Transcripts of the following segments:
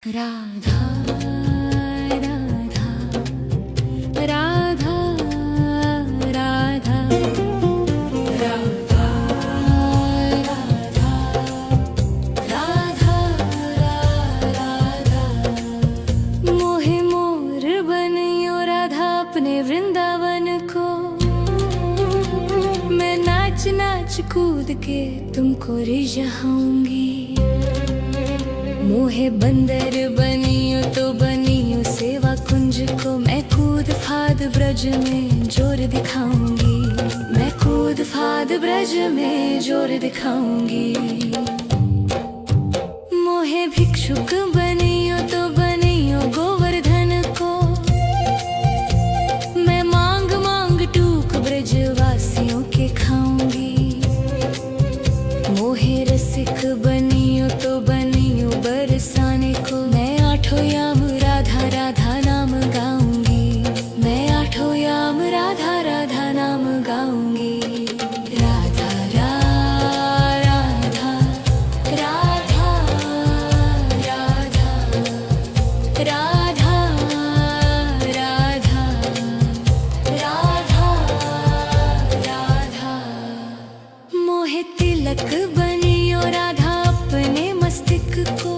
राधा राधा राधा राधा राधा राधा राधा मोहे मोर बनियो राधा अपने वृंदावन को। मैं नाच नाच कूद के तुमको रिझाऊंगी। मोहे बंदर बनियो तो बनियो सेवा कुंज को। मैं कूद फाद ब्रज में जोर दिखाऊंगी। मैं कूद फाद ब्रज में जोर दिखाऊंगी। मोहे भिक्षुक बनियो तो बनियो गोवर्धन को। मैं मांग मांग टूक ब्रजवासियों के खाऊंगी। मोहे रसिक बनियो तो बनियो बरसाने को। मैं आठों याम राधा राधा नाम गाऊंगी। मैं आठों याम राधा राधा नाम गाऊंगी। राधा राधा राधा राधा राधा राधा राधा राधा मोहे तिलक बनियो राधा अपने मस्तिष्क को।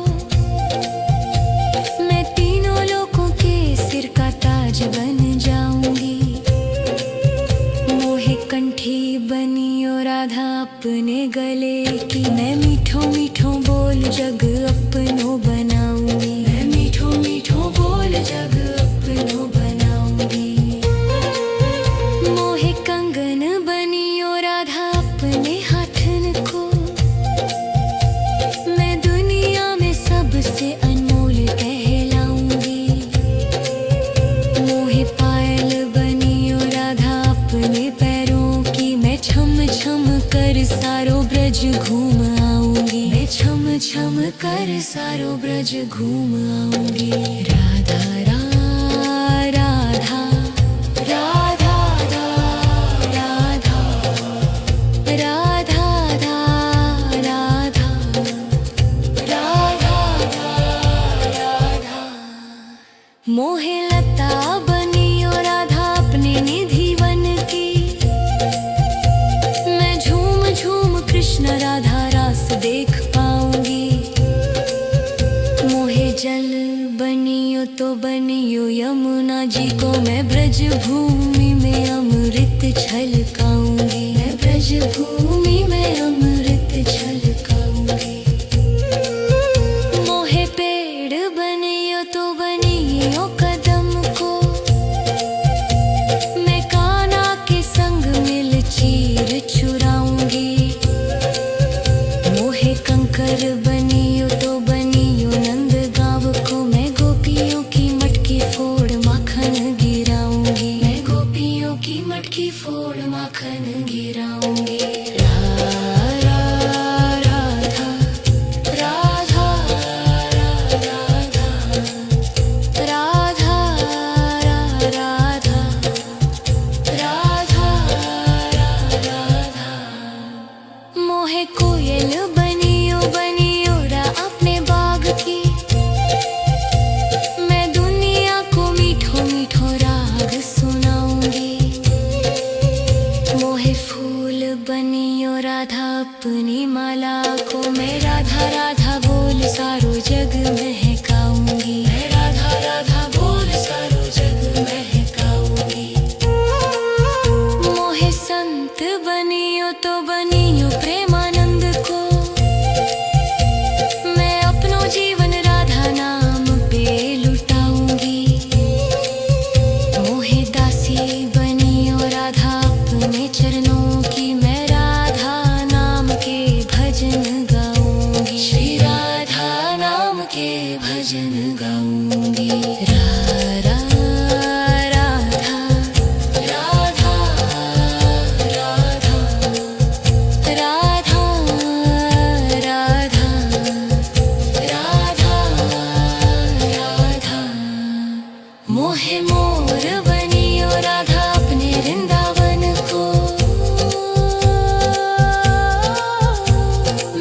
मैं तीनों लोगों के सिर का ताज बन जाऊंगी। मोहे कंठी बनियो राधा अपने गले की। मैं मीठो मीठो बोल जग अपनो बनाऊंगी। मैं मीठो मीठो बोल जग अपनो बनाऊंगी। मोहे कंगन बनियो राधा अपने हाथन को। मैं दुनिया में सबसे अनमोल कहलाऊंगी। मोहे पायल बनियो राधा अपने पैरों की। मैं छम छम कर सारो ब्रज घूम आऊंगी। मैं छम छम कर सारो ब्रज घूम आऊंगी। राधा राधा राधा राधा राधा राधा राधा राधा मोहे लता बनियो राधा अपने निधि वन की। मैं झूम झूम कृष्ण राधा रास देख पाऊंगी। मोहे जल बनियो तो बनियो यमुना जी को। मैं ब्रज भूमि में अमृत छलकाऊंगी। मैं ब्रज भूमि में अमृत छलकाऊंगी। मोहे पेड़ बनियो तो बनियो कदम को। मैं कान्हा के संग मिल चीर चुराऊंगी। मोहे कंकर बनियो तो बनियो नंद गाँव को। मैं गोपियों की मटकी फोड़ माखन गिराऊंगी। मैं गोपियों की मटकी फोड़ माखन गिराऊंगी। राधा राधा राधा राधा राधा राधा राधा मोहे कोयल बनियो बनियो रा अपने बाग की। मैं दुनिया को मीठो मीठो राग सुनाऊंगी। मोहे फूल बनियो राधा अपनी माला को। मैं राधा राधा बोल सारो जग महकाऊंगी। मैं राधा राधा बोल सारो जग महकाऊंगी। मोहे संत बनियो तो बनियो प्रेमानंद को। मैं अपनो जीवन राधा नाम पे लुटाऊंगी। मोहे दासी बनियो राधा अपने चरणों की। मैं राधा नाम के भजन गाऊंगी। श्री राधा नाम के भजन गाऊंगी। राधा राधा राधा राधा राधा राधा राधा मोहे मोर बनियो राधा अपने वृंदावन को।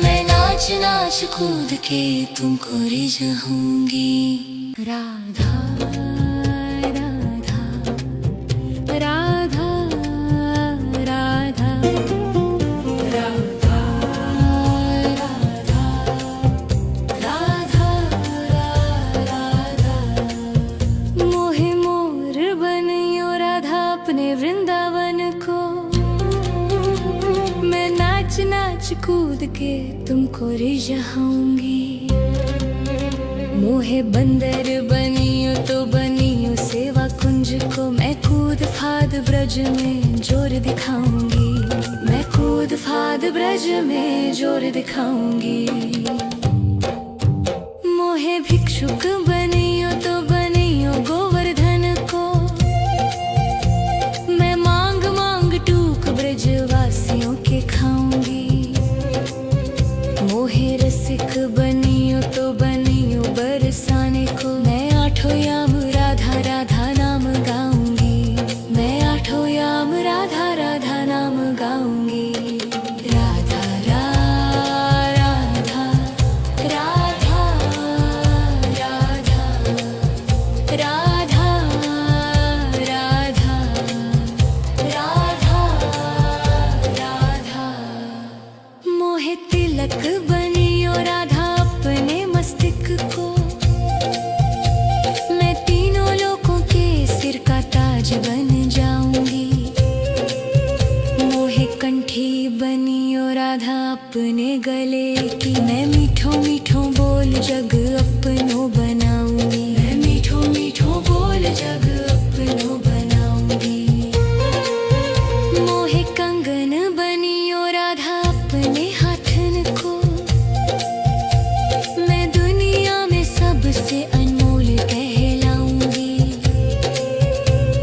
मैं नाच नाच कूद के तुमको रिझाऊंगी। राधा राधा राधा राधा राधा राधा राधा मोहे मोर बनियो राधा अपने वृंदावन को। मैं नाच नाच कूद के तुमको रिझाऊंगी। मोहे बंदर बनियो तो बनियो सेवा कुंज को। मैं कूद फाद ब्रज में जोर दिखाऊंगी। मैं कूद फाद ब्रज में जोर दिखाऊंगी। मोहे भिक्षुक बनियो तो बनियो गोवर्धन को। मैं मांग मांग टूक ब्रजवासियों के खाऊंगी। मोहे रसिक बनियो तो बनियो बरसाने को। मैं आठों याम राधा राधा नाम गाऊंगी। मैं आठों याम राधा राधा नाम गाऊंगी। राधा राधा राधा राधा राधा राधा राधा राधा मोहे तिलक बनियो राधा अपने मस्तिष्क को। मैं तीनों लोगों के सिर का ताज बन जाऊंगी। मोहे कंठी बनियो राधा अपने गले की। मैं मीठो मीठो बोल जग अपनो बनाऊंगी। मैं मीठो मीठो बोल जग अपनो बनाऊंगी। मोहे कंगन बनियो राधा अपने हाथन को। मैं दुनिया में सबसे अनमोल कहलाऊंगी।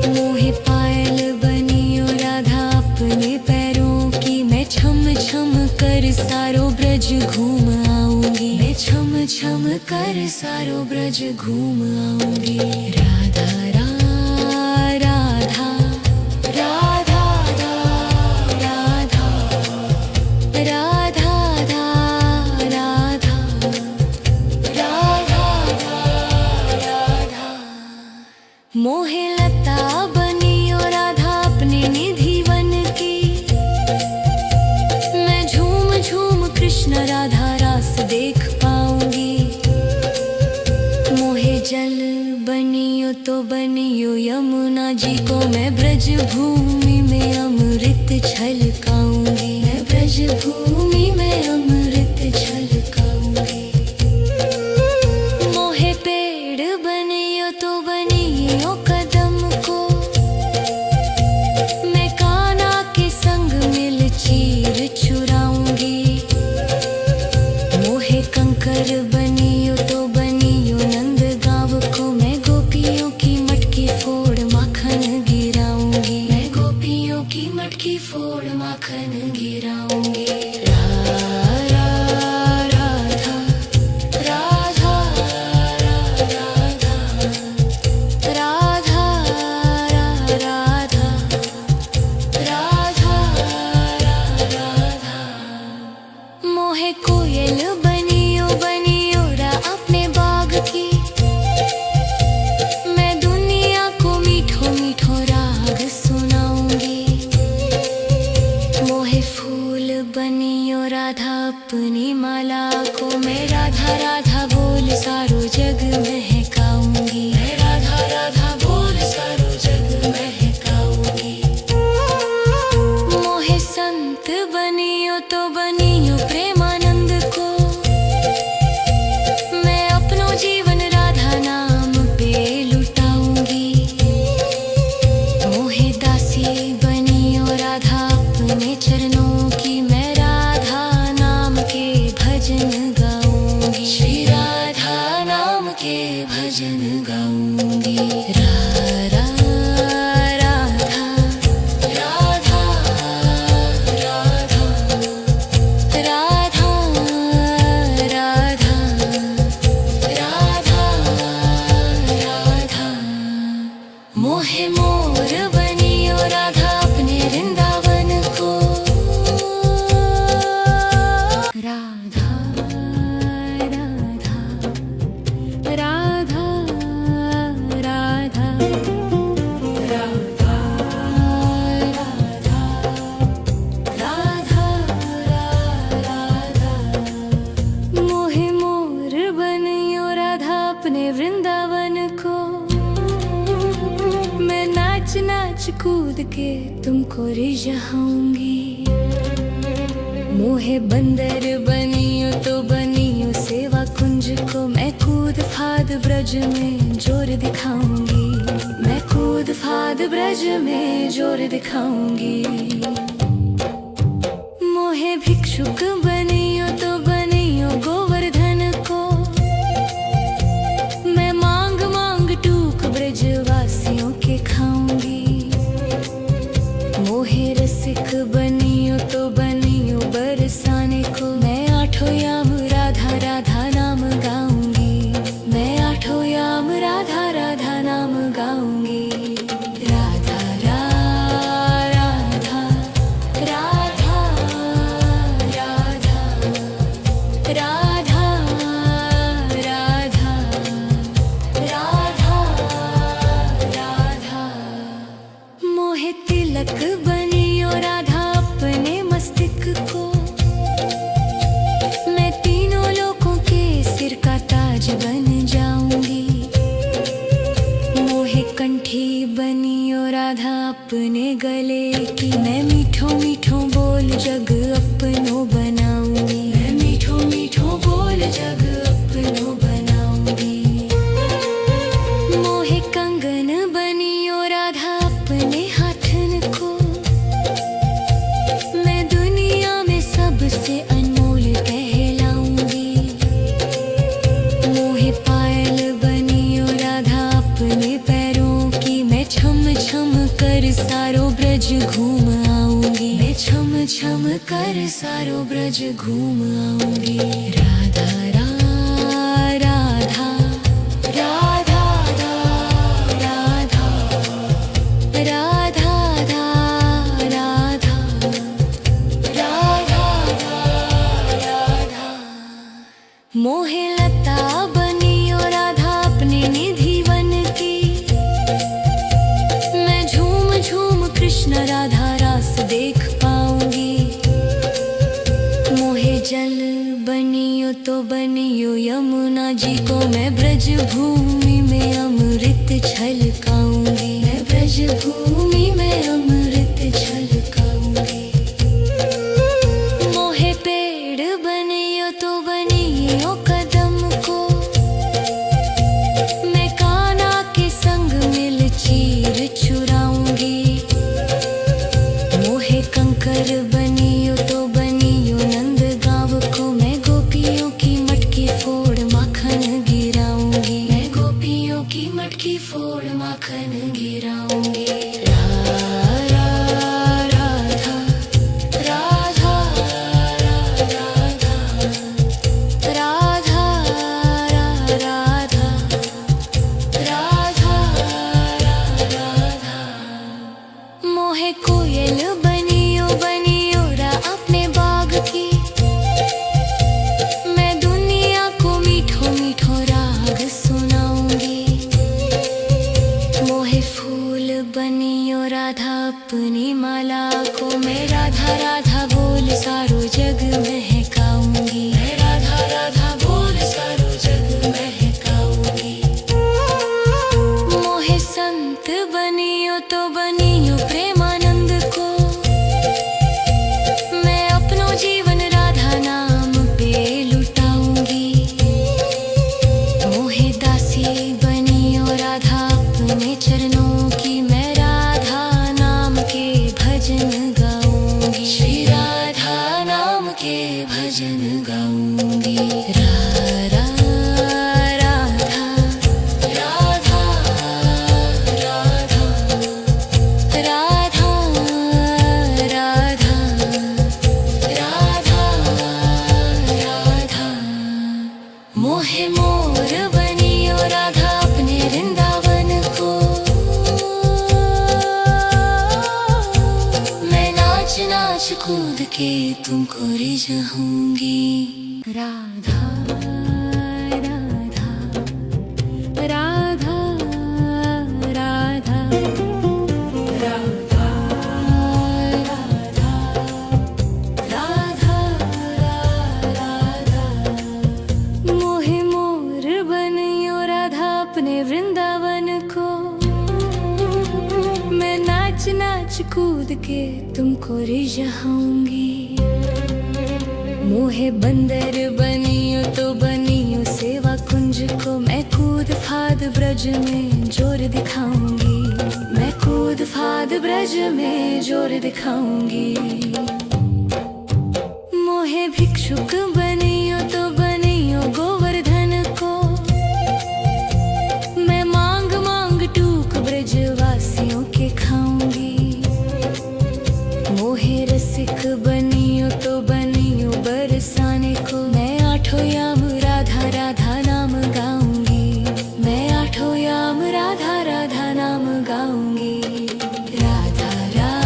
मोहे पायल बनियो राधा अपने पैरों की। मैं छम छम कर सारो ब्रज घूम आऊंगी। मैं छम छम कर सारो ब्रज घूम आऊंगी। राधा राधा राधा राधा राधा राधा राधा राधा मोहे लता बनियो राधा अपने निधि वन की। मैं झूम झूम कृष्ण राधा रास देख पाऊंगी। मोहे जल बनियो तो बनियो यमुना जी को। मैं ब्रज भूमि में अमृत छलकाऊंगी। मैं ब्रज भूमि में अमृत छलकाऊंगी। मोहे पेड़ बनियो तो बनियो कदम को। मैं कान्हा के संग मिल चीर चुराऊंगी। मोहे कंकर बनियो तो बनियो नंद गांव को। मैं गोपियों की मटकी फोड़ माखन गिराऊंगी। मैं गोपियों की मटकी फोड़ माखन गिराऊंगी। राधा राधा राधा राधा राधा राधा राधा राधा मोहे कोयल बनियो बनियो रा अपने बाग की। मैं दुनिया को मीठो मीठो राग सुनाऊंगी। मोहे फूल बनियो राधा अपनी माला को। मैं राधा राधा बोल सारो जग महकाऊंगी। मैं राधा राधा बोल सारो जग महकाऊंगी। मोहे संत बनियो तो बनियो प्रेमानंद को। मैं अपनो जीवन राधा नाम पे लुटाऊंगी। मोहे दासी बनियो राधा अपने चरणों की। मैं राधा नाम के भजन गाऊंगी। श्री राधा नाम के भजन गाऊंगी। राधा राधा राधा राधा राधा राधा राधा राधा मोहे मोर बनियो राधा अपने वृंदावन को। राधा राधा अपने वृंदावन को। मैं नाच नाच कूद के तुमको रिझाऊंगी। मोहे बंदर बनियो तो बनियो सेवा कुंज को। मैं कूद फाद ब्रज में जोर दिखाऊंगी। मैं कूद फाद ब्रज में जोर दिखाऊंगी। मोहे भिक्षुक बनियो तो बनियो गोवर्धन को। मैं मांग मांग टूक ब्रजवासियों के खाऊंगी। मोहे रसिक बनियो तो बनियो बरसाने को। मैं आठों याम राधा राधा नाम गाऊंगी। मैं आठों याम राधा राधा नाम गाऊंगी। राधा राधा राधा राधा राधा राधा राधा राधा। मोहे तिलक बनियो राधा अपने मस्तिष्क को। मैं तीनों लोगों के सिर का ताज बन जाऊंगी। मोहे कंठी बनियो राधा अपने गले की। मैं मीठो मीठो बोल जग अपनो बनाऊंगी। मैं मीठो मीठो बोल जग अपनो बनाऊंगी। मोहे कंगन बनियो राधा अपने हाथन को। मैं दुनिया में सबसे अनमोल कहलाऊंगी। मोहे पायल बनियो राधा अपने पैरों की। मैं छम छम कर सारो ब्रज घूम आऊंगी। मैं छम छम कर सारो ब्रज घूम आऊंगी। राधा राधा राधा राधा राधा राधा राधा राधा। मोहे लता बनियो राधा अपने निधि वन की। मैं झूम झूम कृष्ण राधा रास देख पाऊंगी। मोहे जल बनियो तो बनियो यमुना जी को। मैं ब्रज भूमि में अमृत छलकाऊंगी। मैं ब्रज भूमि में अमृत छलकाऊंगी। मोहे पेड़ बनियो तो बनियो कदम को। मैं कान्हा के संग मिल चीर चुराऊंगी। मोहे कंकर बनियो तो बनियो नंद गाँव को। मैं गोपियों की मटकी फोड़ माखन गिराऊंगी। मैं गोपियों की मटकी फोड़ माखन गिराऊंगी। राधा राधा राधा राधा राधा राधा राधा राधा। मोहे कोयल बनियो बनियो रा अपने बाग की। मैं दुनिया को मीठो मीठो राग सुनाऊंगी। मोहे फूल बनियो राधा अपनी माला को। मैं राधा राधा बोल सारो जग महकाऊंगी। मैं राधा राधा बोल सारो जग महकाऊंगी। मोहे संत बनियो तो बनियो प्रेमानंद को। मैं अपनो जीवन राधा नाम पे लुटाऊंगी। मोहे दासी बनियो राधा अपने चरणों की। मैं राधा नाम के भजन गाऊंगी। श्री राधा नाम के भजन गाऊंगी। राधा राधा राधा राधा राधा राधा राधा राधा। मोहे मोर बनियो राधा अपने वृंदावन को। मैं नाच नाच कूद के तुमको रिझाऊंगी। राधा राधा राधा राधा राधा राधा राधा राधा। मोहे मोर बनियो अपने वृंदावन को। मैं नाच नाच कूद के तुमको रिझाऊंगी। मोहे बंदर बनियो तो बनियो सेवा कुंज को। मैं कूद फाद ब्रज में जोर दिखाऊंगी। मैं कूद फाद ब्रज में जोर दिखाऊंगी। मोहे भिक्षुक बनियो तो बनियो गोवर्धन को। मैं मांग मांग टूक ब्रजवासियों के खाऊंगी। मोहे रसिक बनियो तो बनियो बरसाने को। मैं आठों याम राधा राधा नाम गाऊंगी। मैं आठों याम राधा राधा नाम गाऊंगी। राधा राधा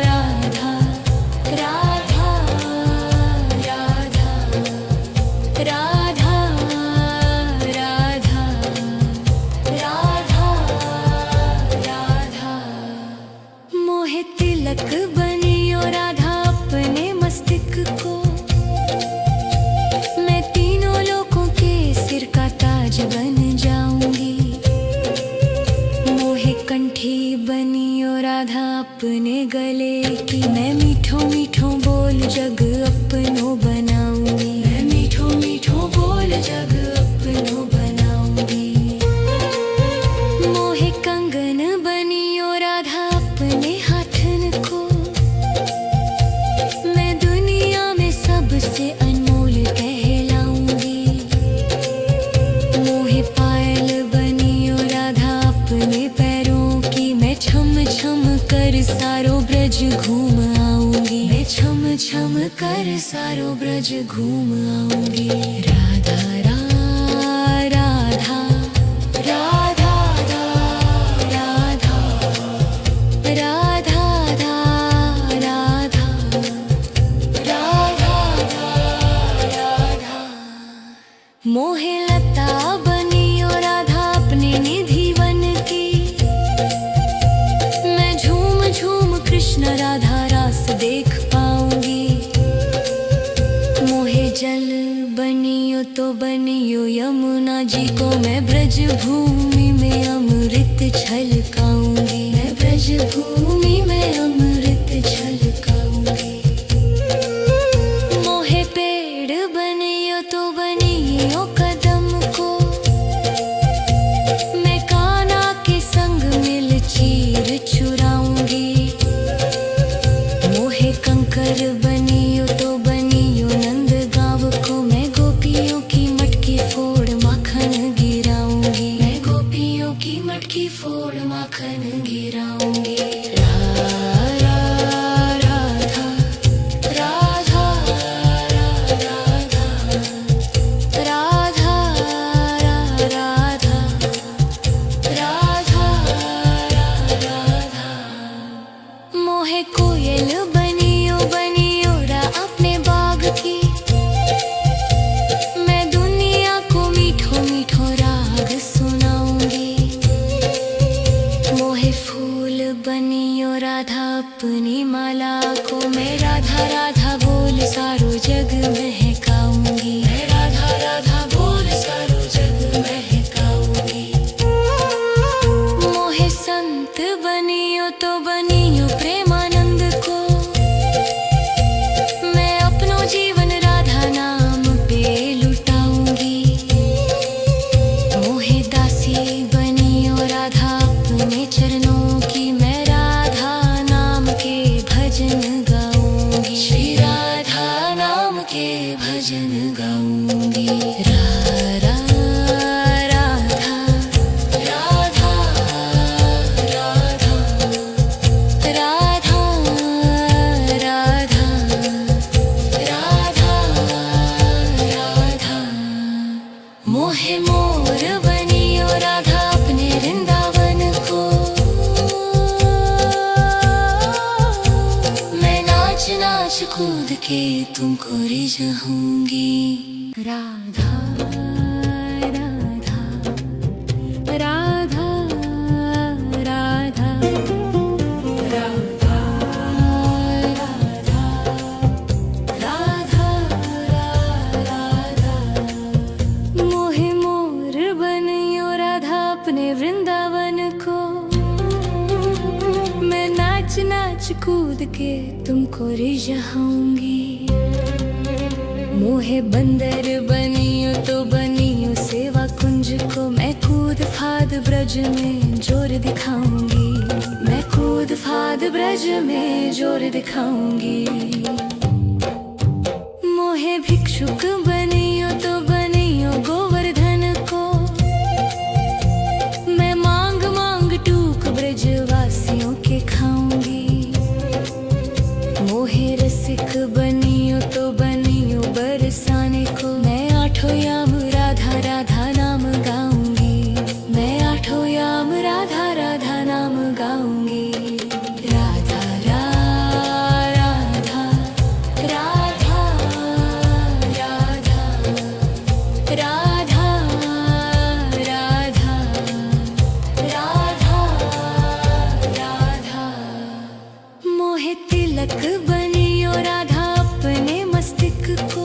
राधा राधा राधा राधा राधा राधा। मोहे तिलक बनियो राधा अपने मस्तिष्क को। मैं तीनों लोगों के सिर का ताज बन जाऊंगी। मोहे कंठी बनियो राधा अपने गले की। मैं मीठो मीठो बोल जग अपनो बनाऊंगी। मैं मीठो मीठो बोल जग अपनो बनाऊंगी। मोहे कंगन बनियो राधा अपने हाथन को। मैं दुनिया में सबसे अनमोल कहलाऊंगी। मोहे पायल बनियो राधा अपने पैरों की। मैं छम छम कर सारो ब्रज घूम आऊंगी। मैं छम छम कर सारो ब्रज घूम आऊंगी। राधा राधा राधा राधा राधा राधा राधा राधा राधा। मोहे लता बनियो राधा अपने निधि वन की। मैं झूम झूम कृष्ण राधा रास देख पाऊंगी। मोहे जल बनियो तो बनियो यमुना जी को। मैं ब्रज भूमि में अमृत छलकाऊंगी। मैं ब्रज भूमि में अमृत छलकाऊंगी। मोहे पेड़ बनियो तो बनियो कदम को। मैं कान्हा के संग मिल चीर चुराऊंगी। मोहे कंकर बनियो तो बनियो नंद गाँव को। मैं गोपियों की मटकी फोड़ माखन गिराऊंगी। मैं गोपियों की मटकी फोड़ माखन गिराऊंगी। राधा राधा राधा राधा राधा राधा राधा। मोहे कोयल बनियो बनियो रा अपने बाग की। मैं दुनिया को मीठो मीठो राग सुनाऊंगी। मोहे फूल बनियो राधा अपनी माला को। मैं राधा राधा बोल सारो जग महकाऊंगी। मैं राधा राधा बोल सारो जग महकाऊंगी। मोहे संत बनियो तो बनियो प्रेमानंद को। मैं अपनो जीवन राधा नाम पे लुटाऊंगी। मोहे दासी बनियो राधा अपने चरणों की। मैं राधा नाम के भजन गाऊंगी। श्री राधा नाम के भजन गाऊंगी। राधा राधा राधा राधा राधा राधा राधा राधा। मोहे मोर बनियो राधा अपने वृंदावन को। मैं नाच नाच कूद के तुमको रिझाऊंगी। राधा राधा राधा राधा राधा राधा राधा राधा। मोहे मोर बनियो राधा अपने वृंदावन को। मैं नाच नाच कूद के तुमको रिझाऊंगी। मोहे बंदर बनियो तो बनियो सेवा कुंज को। मैं कूद फाद ब्रज में जोर दिखाऊंगी। मैं कूद फाद ब्रज में जोर दिखाऊंगी। मोहे भिक्षुक बनियो तो बनियो गोवर्धन को। मैं मांग मांग टूक ब्रजवासियों के खाऊंगी। मोहे रसिक बनियो तो बनियो बरसाने को। मैं आठों याम राधा राधा नाम गाऊंगी। मैं आठों याम राधा राधा नाम गाऊंगी। राधा राधा राधा राधा राधा राधा राधा राधा। मोहे तिलक बनियो राधा अपने मस्तक को।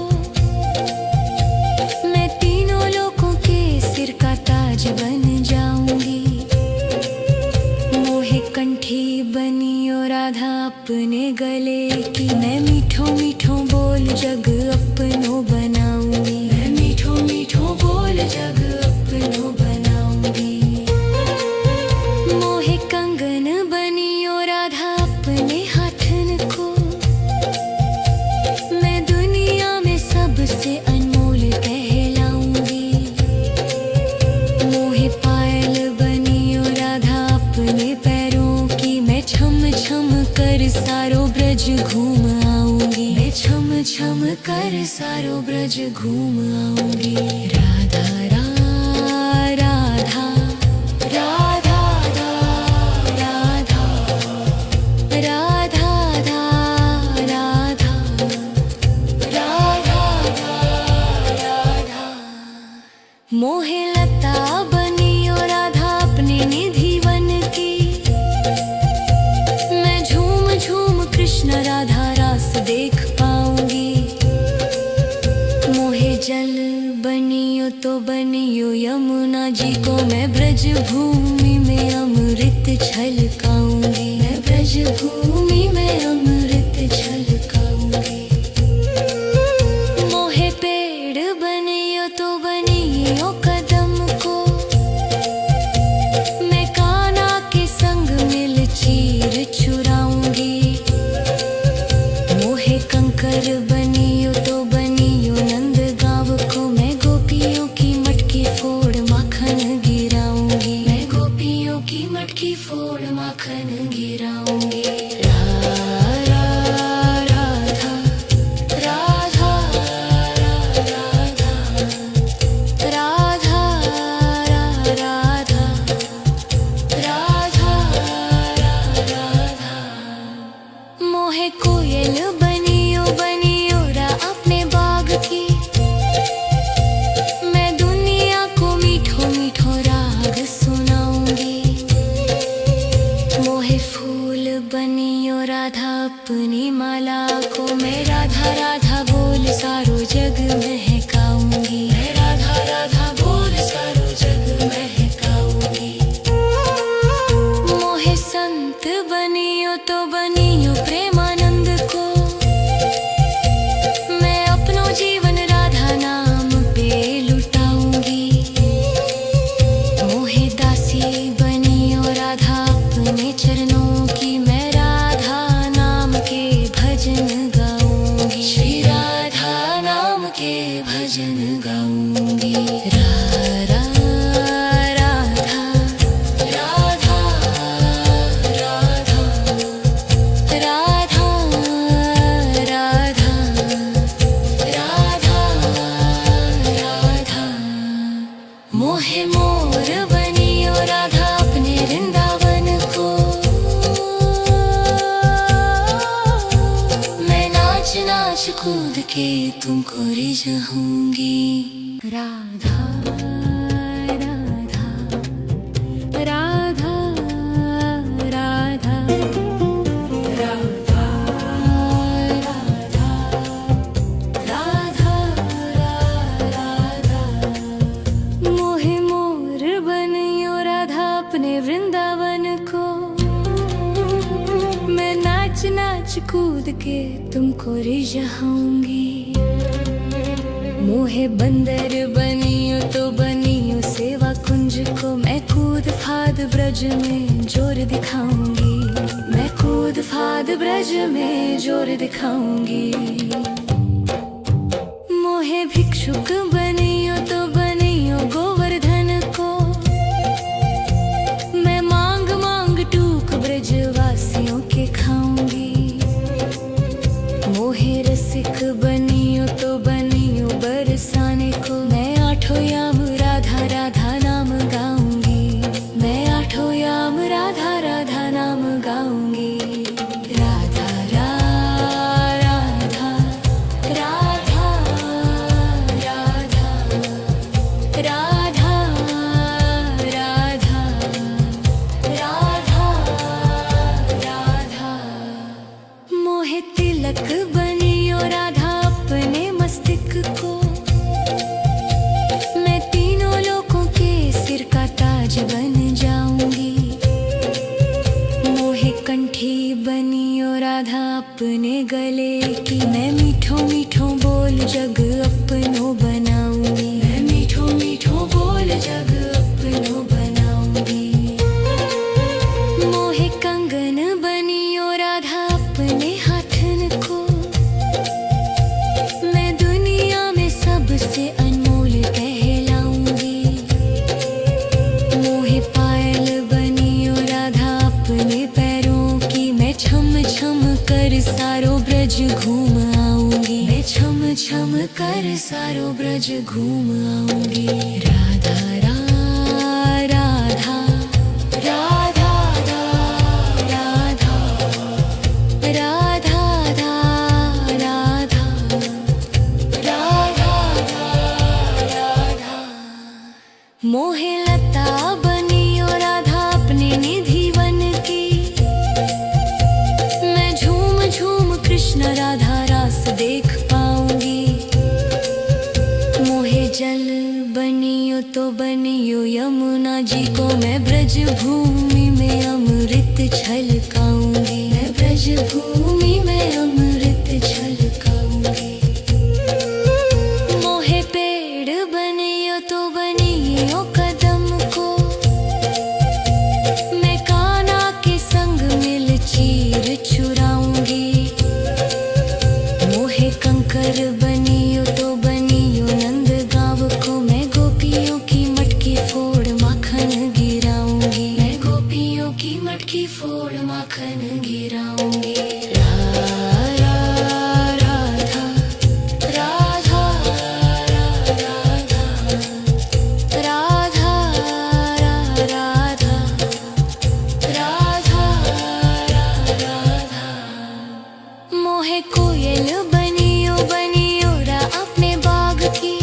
मैं तीनों लोगों के सिर का ताज बन जाऊंगी। मोहे कंठी बनियो राधा अपने गले की। मैं मीठो मीठो बोल जग अपनो बनाऊंगी। मैं मीठो मीठो बोल जग अपनो बनाऊंगी। मोहे कंगन बनियो राधा अपने हाथन को। मैं दुनिया में सबसे अनमोल कहलाऊंगी। मोहे पायल बनियो राधा अपने पैरों की। मैं छम छम कर सारो ब्रज घूम आऊंगी। मैं छम छम कर सारो ब्रज घूम आऊंगी। राधा राधा राधा राधा राधा राधा राधा राधा राधा। मोहे लता बनियो राधा अपने निधि वन की। मैं झूम झूम कृष्ण राधा रास देख पाऊंगी। मोहे जल बनियो तो बनियो यमुना जी को। मैं ब्रज भूमि में अमृत छलकाऊंगी। मैं ब्रज भूमि में अमृत छलकाऊंगी। मोहे पेड़ बनियो तो बनियो कदम को। मैं कान्हा के संग मिल चीर चुराऊंगी। मोहे कंकर बनियो तो बनियो नंद गाँव को। मैं गोपियों की मटकी फोड़ माखन गिराऊंगी। मैं गोपियों की मटकी फोड़ माखन गिराऊंगी। राधा राधा राधा राधा राधा राधा। मोहे कोयल बनियो बनियो रा अपने बाग की। मैं दुनिया को मीठो मीठो राग सुनाऊंगी। मोहे फूल बनियो राधा अपनी माला को। मैं राधा राधा बोल सारो जग महकाऊंगी। मैं राधा राधा बोल सारो जग महकाऊंगी। मोहे संत बनियो तो बनियो प्रेमानंद को। मैं अपनो जीवन राधा नाम पे लुटाऊंगी। मोहे दासी बनियो राधा अपने चरणों की। मैं राधा नाम के भजन गाऊंगी। श्री राधा नाम के भजन गाऊंगी। राधा राधा राधा राधा राधा राधा राधा। मोहे मोर बनियो राधा अपने वृंदावन को। मैं नाच नाच कूद के तुमको रिझाऊंगी। राधा राधा राधा राधा राधा राधा राधा राधा। मोहे मोर बनियो राधा नाच कूद के तुमको रिझाऊंगी। मोहे बंदर बनियो तो बनियो सेवा कुंज को, मैं कूद फाद ब्रज में जोर दिखाऊंगी। मैं कूद फाद ब्रज में जोर दिखाऊंगी। मोहे भिक्षुक बनियो तो बनियो गोवर्धन को, मैं मांग मांग टूक ब्रजवासियों के खाऊंगी। मोहे रसिक बनियो तो बनियो बरसाने को, मैं आठों याम राधा राधा नाम गाऊंगी। मैं आठों याम राधा राधा नाम गाऊंगी। राधा राधा राधा राधा राधा राधा राधा राधा। मोहे तिलक बनियो राधा अपने मस्तिष्क को, मैं तीनों लोगों के सिर का ताज बन जाऊंगी। मोहे कंठी बनियो राधा अपने गले की, मैं मीठो मीठो बोल जग अपनो बनाऊंगी। मैं मीठो मीठो बोल जग अपनो बनाऊंगी। मोहे कंगन बनियो राधा अपने हाथन को, मैं दुनिया में सबसे अनमोल कहलाऊंगी। मोहे पायल बनियो राधा अपने पैरों की, मैं छम छम कर सारो ब्रज घूम आऊंगी। मैं छम छम कर सारो ब्रज घूम आऊंगी। राधा राधा राधा राधा राधा राधा राधा राधा। मोहे लता बनियो राधा अपने निधि वन की, मैं झूम झूम कृष्ण राधा रास देख पाऊंगी। मोहे जल बनियो तो बनियो यमुना जी को, मैं ब्रज भूमि में अमृत छलकाऊंगी। मैं ब्रज भूमि में अमृत छलकाऊंगी। मोहे पेड़ बनियो तो बनियो कदम को, मैं कान्हा के संग मिल चीर चुराऊंगी। मोहे कंकर बनियो तो बनियो नंद गाँव को, मैं गोपियों की मटकी फोड़ माखन गिराऊंगी। मैं गोपियों की मटकी फोड़ माखन गिराऊंगी। राधा राधा राधा राधा राधा राधा। मोहे कोयल बनियो बनियो रा अपने बाग की,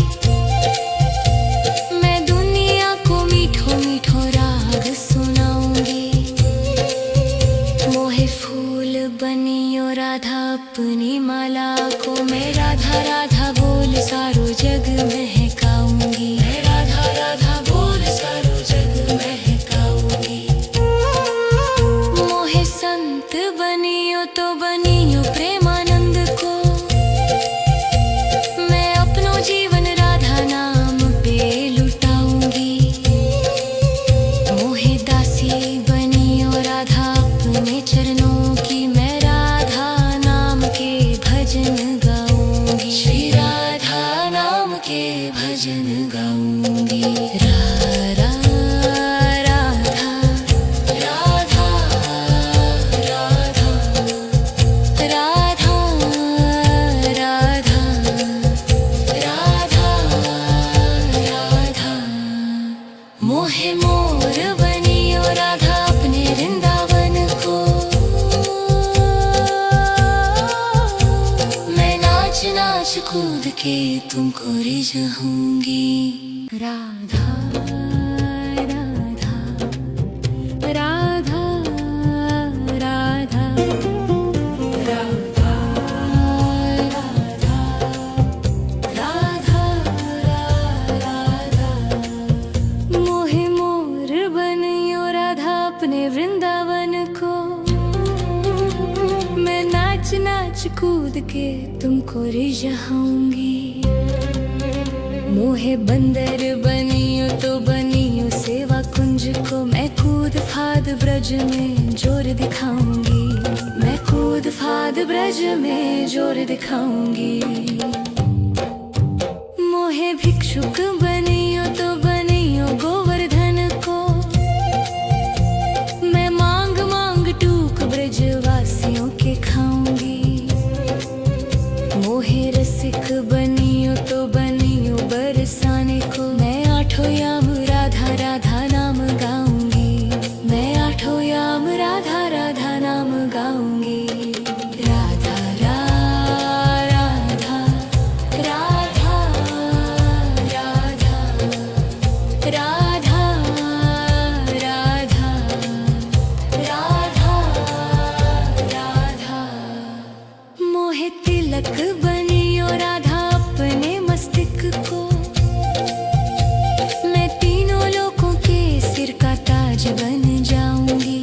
मैं दुनिया को मीठो मीठो राग सुनाऊंगी। मोहे फूल बनियो राधा अपनी माला को, मैं राधा राधा बोल सारो जग महकाऊंगी। मैं राधा राधा बोल सारो जग महकाऊंगी। मोहे संत बनियो तो बनियो प्रेमानंद को, मैं अपनो जीवन राधा नाम पे लुटाऊंगी। मोहे दासी बनियो राधा अपने चरणों की, मैं राधा नाम के भजन गाऊंगी। श्री राधा नाम के भजन गाऊंगी। राधा राधा राधा राधा राधा राधा राधा। मोहे मोर बनियो राधा अपने वृंदावन को, मैं नाच नाच कूद के तुमको रिझाऊंगी। राधा राधा राधा राधा राधा राधा राधा। मोहे मोर बनियो राधा अपने वृंदावन को, मैं नाच नाच कूद के तुमको रिझाऊंगी। मोहे बंदर बनियो तो बनियो सेवा कुंज को, मैं कूद फाद ब्रज में जोर दिखाऊंगी। मैं कूद फाद ब्रज में जोर दिखाऊंगी। मोहे भिक्षुक बनियो तो बनियो गोवर्धन को, मैं मांग मांग टूक ब्रजवासियों के खाऊंगी। मोहे रसिक बनियो तो बनियो बरसाने को, मैं आठों याम राधा राधा नाम गाऊंगी। मैं आठों याम राधा राधा नाम गाऊंगी। राधा राधा राधा राधा राधा राधा राधा राधा। मोहे तिलक बनियो राधा अपने मस्तक को, मैं तीनों लोगों के सिर का ताज बन जाऊंगी।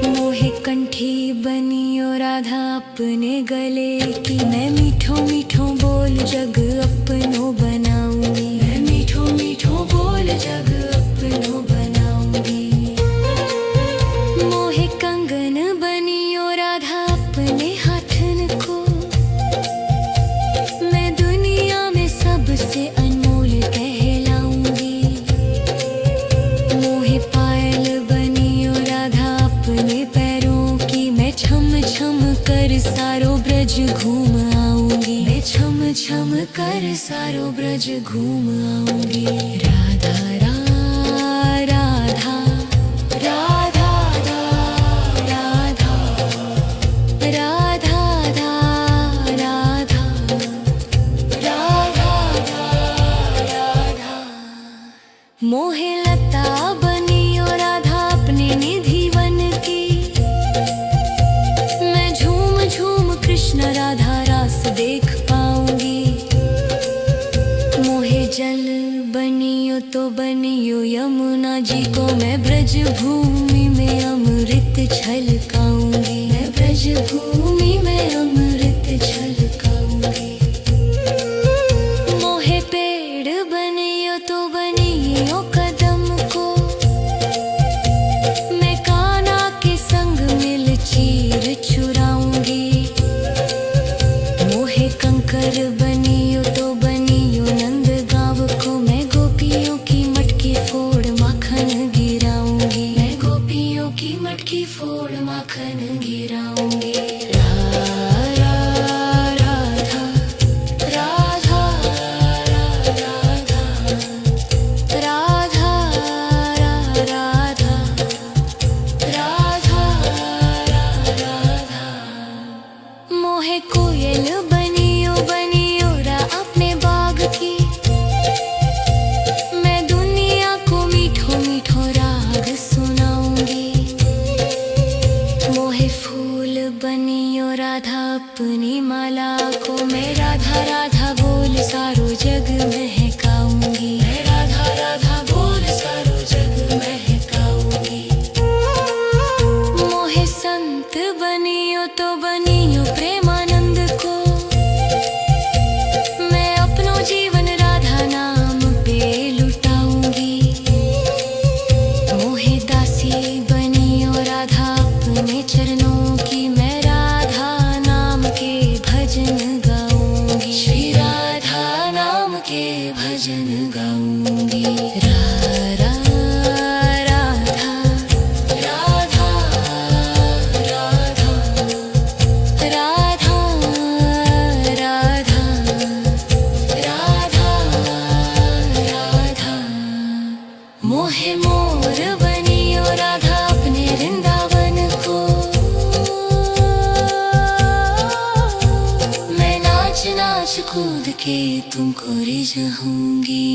मोहे कंठी बनियो राधा अपने गले की, मैं मीठो मीठो बोल जग अपनो बनाऊंगी। मैं मीठो मीठो बोल जग अपनो बनाऊंगी। मोहे कंगन बनियो राधा अपने हाथन को, मैं दुनिया में सबसे अनमोल कहलाऊंगी। मोहे पायल बनियो राधा अपने पैरों की, मैं छम छम कर सारो ब्रज घूम आऊंगी। मैं छम छम कर सारो ब्रज घूम आऊंगी। राधा राधा राधा राधा राधा राधा राधा राधा। मोहे लता बनियो राधा अपने निधि वन की, मैं झूम झूम कृष्ण राधा रास देख पाऊंगी। मोहे जल बनियो तो बनियो यमुना जी को, मैं ब्रज भूमि में अमृत छलकाऊंगी। मैं ब्रज भूमि में अमृत छलकाऊंगी। मोहे पेड़ बनियो तो बनियो कदम को, मैं कान्हा के संग मिल चीर चुराऊंगी। मोहे कंकर बनियो तो बनियो नंद गाँव को, मैं गोपियों की मटकी फोड़ माखन गिराऊंगी। मैं गोपियों की मटकी फोड़ माखन गिराऊंगी। राधा राधा राधा राधा राधा राधा राधा। मोहे कोयल बनियो बनियो रा अपने बाग की, मैं दुनिया को मीठो मीठो राग सुनाऊंगी। मोहे फूल बनियो राधा अपनी माला को, मैं राधा राधा बोल सारो जग महकाऊंगी। मैं राधा राधा बोल सारो जग महकाऊंगी। मोहे संत बनियो तो बनियो प्रेमानंद को, मैं अपनो जीवन राधा नाम पे लुटाऊंगी। मोहे दासी बनियो राधा अपने चरणों की, मैं राधा नाम के भजन गाऊंगी। श्री राधा नाम के भजन गाऊंगी। राधा राधा राधा राधा राधा राधा राधा। मोहे मोर बनियो राधा अपने वृंदावन को, मैं नाच नाच कूद के तुमको रिझाऊंगी।